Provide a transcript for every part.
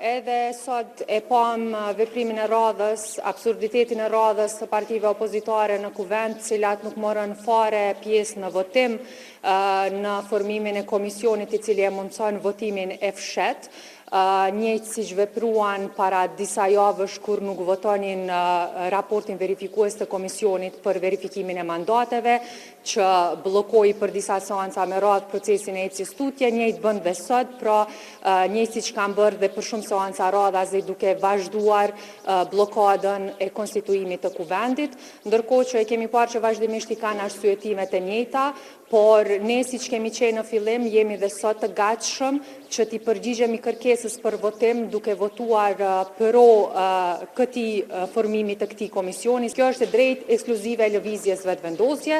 Edhe sot e pam veprimin e radhës, absurditetin e radhës të partive opozitare në kuvend, cilat nuk morën fare pjesë në votim në formimin e komisionit I cili e mundson votimin e fshet, njëjtë si vepruan para disa javësh kur nuk votonin raportin verifikues të komisionit për verifikimin e mandateve, që bllokoi për disa seanca me radhë procesin e ecjes tutje, njëjtë bën dhe sot, pra njëjtë siç kanë bërë dhe për shumë seanca radhazi duke vazhduar bllokadën e konstituimit të kuvendit, ndërkohë që e kemi parë që vazhdimisht I kanë arsyetimet e njëjta, por ne siç kemi qenë në fillim jemi dhe sot të gatshëm që t'i përgjigjemi kërkesës për votim duke votuar pro këtij formimit të këtij komisioni. Kjo është e drejtë ekskluzive e lëvizjes vetëvendosje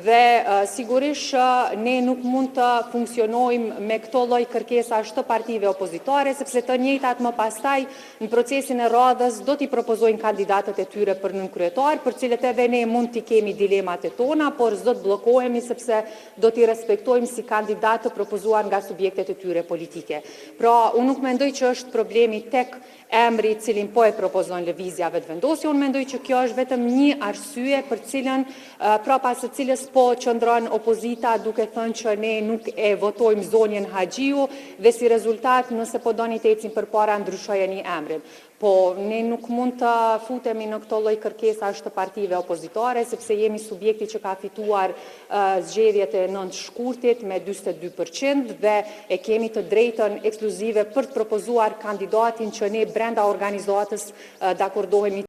dhe sigurisht ne nuk mund të funksionojmë me këto lloj kërkesash të partive opozitare, sepse të njëjtat më pastaj në procesin e radhës do t'i propozojnë kandidatët e tyre për nënkryetar, për cilët edhe ne mund t'i kemi dilemat e tona, por s'do të bllokohemi sepse do t'i respektojmë si kandidatë të propozuar nga subjektet e tyre politike. Pra, unë nuk mendoj që është problemi tek emri cilin po e propozon lëvizja vetëvendosje, unë mendoj që kjo është vetëm një arsye për cilën, pra pas së cilës po qëndron opozita duke thënë që ne nuk e votojmë zonjën Haxhiu dhe si rezultat nëse po doni të ecim përpara ndryshojeni emrin. Po, ne nuk mund të futemi në këto lloj kërkesash të partive opozitare, sepse jemi subjekti që ka fituar zgjedhjet e 9 shkurtit me 42% dhe e kemi të drejtën ekskluzive për të propozuar kandidatin që ne brenda organizatës dakordohemi.